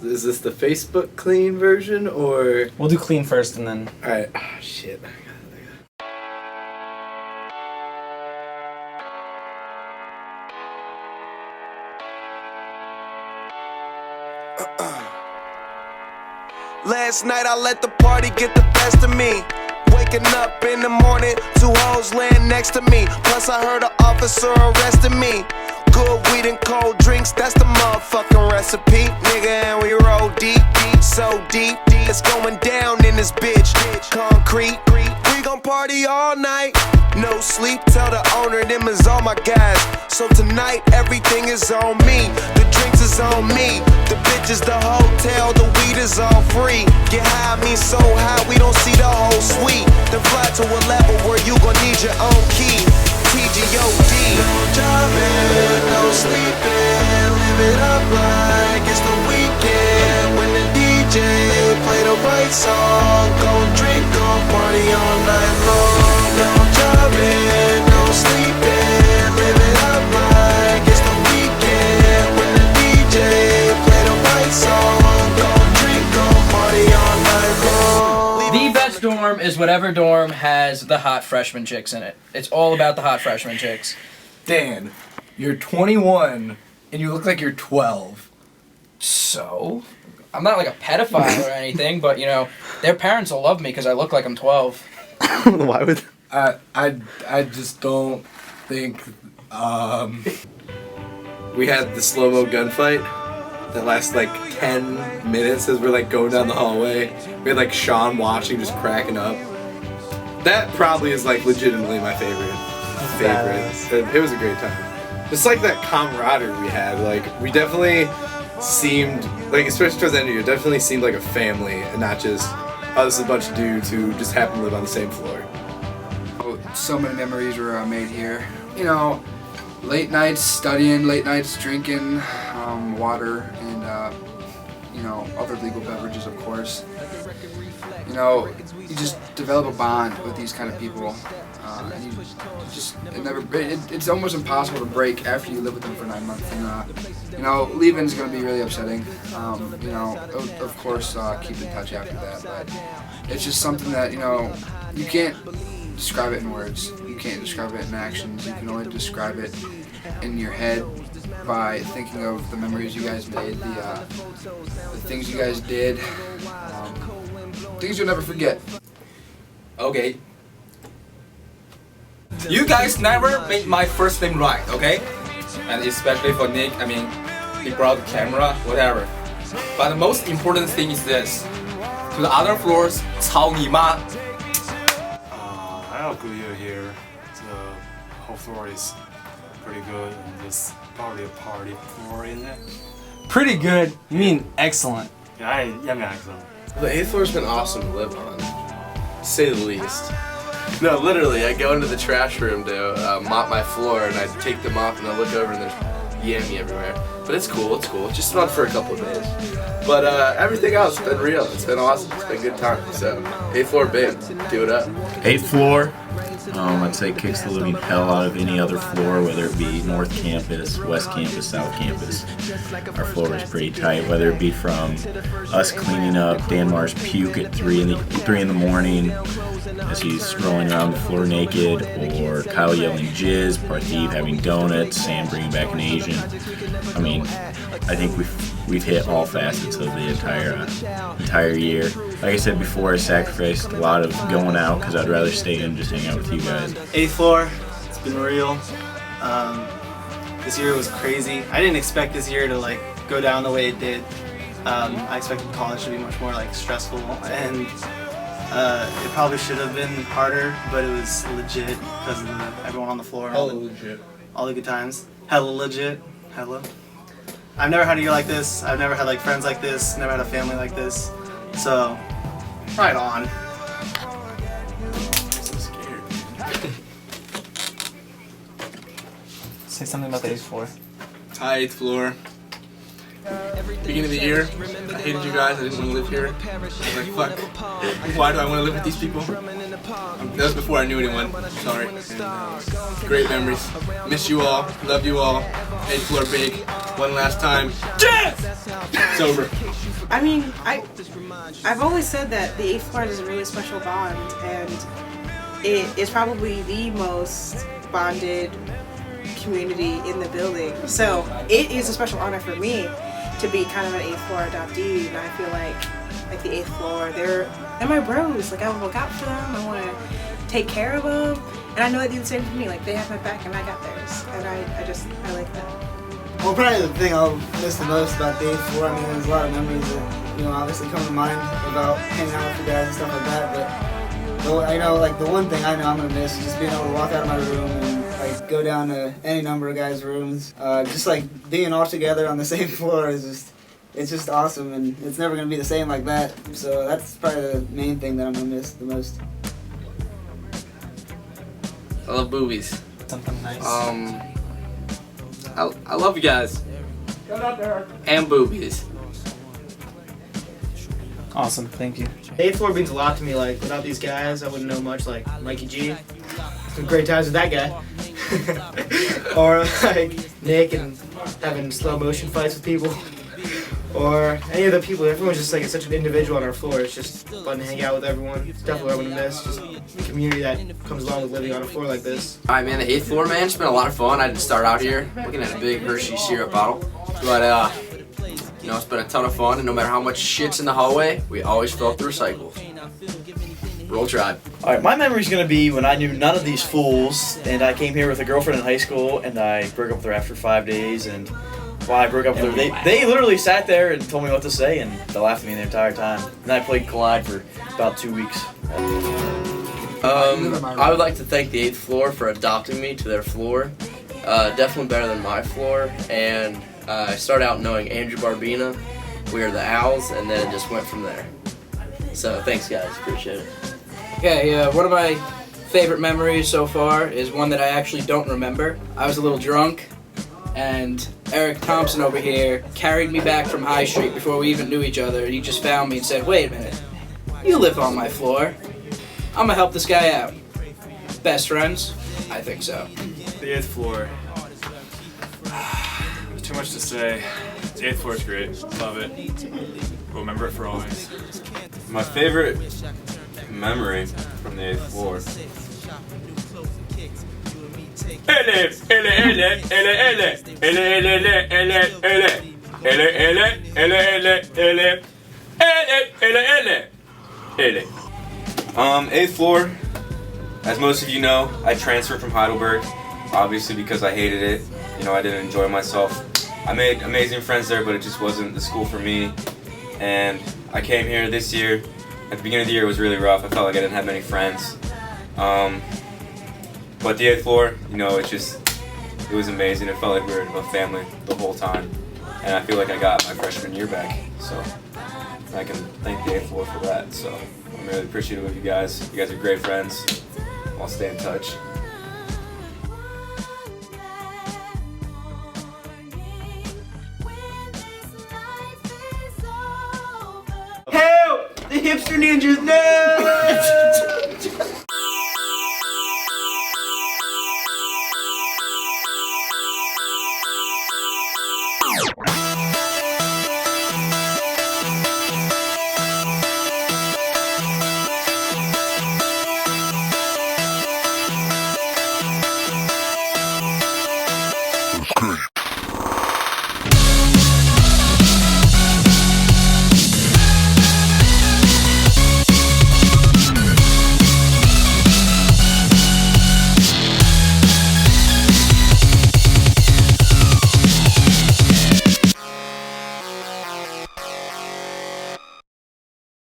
Is this the Facebook clean version or? We'll do clean first and then. All right. Oh, shit. Last night I let the party get the best of me. Waking up in the morning, 2 hoes laying next to me. Plus I heard an officer arresting me. Good weed and cold drinks, that's the motherfucking recipe. Nigga, and we roll deep, deep, so deep, deep. It's going down in this bitch. Concrete, we gon' party all night. No sleep, tell the owner them is all my guys. So tonight everything is on me. The drinks is on me. The bitches, the hotel, the weed is all free. Get high, me so high we don't see the whole suite. Then fly to a level where you gon' need your own key. TGOD. No driving, no sleeping. Live it up like it's the weekend. When the DJ play the right song, gon' drink, gon' party all night long. No driving, no sleeping. Live it up like it's the weekend. When the DJ play the right song, gon' drink, gon' party all night long. The best dorm is whatever dorm has the hot freshman chicks in it. It's all about the hot freshman chicks. Dan, you're 21 and you look like you're 12. So, I'm not like a pedophile or anything, but you know, their parents will love me because I look like I'm 12. Why would? I just don't think. We had the slow-mo gunfight that lasted like 10 minutes as we're like going down the hallway. We had like Sean watching, just cracking up. That probably is like legitimately my favorite. It was a great time. Just like that camaraderie we had. Like we definitely seemed like, especially towards the end of the year, definitely seemed like a family and not just us a bunch of dudes who just happen to live on the same floor. So many memories were made here. You know, late nights studying, late nights drinking water, and you know, other legal beverages, of course. You know, you just develop a bond with these kind of people, and you just it's almost impossible to break after you live with them for 9 months. And you know, leaving's gonna be really upsetting. You know, of course, keep in touch after that, but it's just something that, you know, you can't describe it in words. You can't describe it in actions. You can only describe it in your head by thinking of the memories you guys made, the things you guys did, things you'll never forget. Okay. You guys never made my first name right, okay? And especially for Nick, I mean, he brought the camera, whatever. But the most important thing is this. To the other floors, 操你妈! I agree here. The whole floor is pretty good, and there's probably a party floor in it. Pretty good? You mean excellent? Yeah, I mean excellent. The 8th floor's been awesome to live on, to say the least. No, literally, I go into the trash room to mop my floor, and I take them off, and I look over, and there's yammy everywhere. But it's cool, it's cool. It's just fun for a couple of days. But everything else has been real. It's been awesome. It's been a good time. So, 8th floor big. Do it up. 8th floor, I'd say kicks the living hell out of any other floor, whether it be North Campus, West Campus, South Campus. Our floor is pretty tight, whether it be from us cleaning up Dan Mar's puke at 3 in the morning as he's rolling around the floor naked, or Kyle yelling jizz, Parthiv having donuts, Sam bringing back an Asian. I mean, I think we've hit all facets of the entire year. Like I said before, I sacrificed a lot of going out because I'd rather stay in and just hang out with you guys. 8th floor, it's been real. This year was crazy. I didn't expect this year to like go down the way it did. I expected college to be much more like stressful, and it probably should have been harder, but it was legit because of everyone on the floor. Hella legit. All the good times. Hella legit. Hella. I've never had a year like this. I've never had like friends like this. Never had a family like this. So, right on. I'm so scared. Say something about the 8th floor. Hi, 8th floor. Beginning of the year, I hated you guys. I didn't want to live here. I was like, fuck. Why do I want to live with these people? That was before I knew anyone. Sorry. And, great memories. Miss you all. Love you all. 8th floor big. One last time. Yeah! Sober. I mean, I've always said that the 8th floor is a really special bond, and it is probably the most bonded community in the building. So it is a special honor for me to be kind of an 8th floor adoptee, and I feel like the 8th floor, they're my bros. Like, I look out for them. I want to take care of them, and I know they do the same for me. Like, they have my back and I got theirs, and I like that. Well, probably the thing I'll miss the most about the 8th floor, I mean, there's a lot of memories that, you know, obviously come to mind about hanging out with you guys and stuff like that, but I know, like, the one thing I know I'm gonna miss is just being able to walk out of my room and, like, go down to any number of guys' rooms. Just, like, being all together on the same floor is just, it's just awesome, and it's never gonna be the same like that, so that's probably the main thing that I'm gonna miss the most. I love boobies. Something nice. I love you guys. And boobies. Awesome, thank you. 8th floor means a lot to me. Like, without these guys, I wouldn't know much. Like Mikey G, some great times with that guy. Or like Nick and having slow motion fights with people. Or any of the people. Everyone's just like such an individual on our floor. It's just fun to hang out with everyone. It's definitely what I'm gonna miss. Just the community that comes along with living on a floor like this. Alright, man, the 8th floor, man, it's been a lot of fun. I didn't start out here looking at a big Hershey syrup bottle. But, you know, it's been a ton of fun, and no matter how much shit's in the hallway, we always fill up the recyclables. Roll Tribe. Alright, my memory's gonna be when I knew none of these fools, and I came here with a girlfriend in high school, and I broke up with her after 5 days, and while I broke up with her, they literally sat there and told me what to say, and they laughed at me the entire time. And I played Collide for about 2 weeks. I would like to thank the 8th floor for adopting me to their floor. Definitely better than my floor, and I started out knowing Andrew Barbina. We were the Owls, and then it just went from there. So thanks, guys. Appreciate it. Okay, one of my favorite memories so far is one that I actually don't remember. I was a little drunk, and Eric Thompson over here carried me back from High Street before we even knew each other. He just found me and said, "Wait a minute, you live on my floor. I'm gonna help this guy out." Best friends? I think so. The 8th floor. There's too much to say. The 8th floor is great. Love it. We'll remember it for always. My favorite memory from the 8th floor. Eighth floor, as most of you know, I transferred from Heidelberg, obviously because I hated it. You know, I didn't enjoy myself. I made amazing friends there, but it just wasn't the school for me. And I came here this year. At the beginning of the year, it was really rough. I felt like I didn't have many friends. But the 8th floor, you know, it was amazing. It felt like we were a family the whole time. And I feel like I got my freshman year back. So I can thank the 8th floor for that. So I'm really appreciative of you guys. You guys are great friends. I'll stay in touch. Help! The hipster ninjas, no!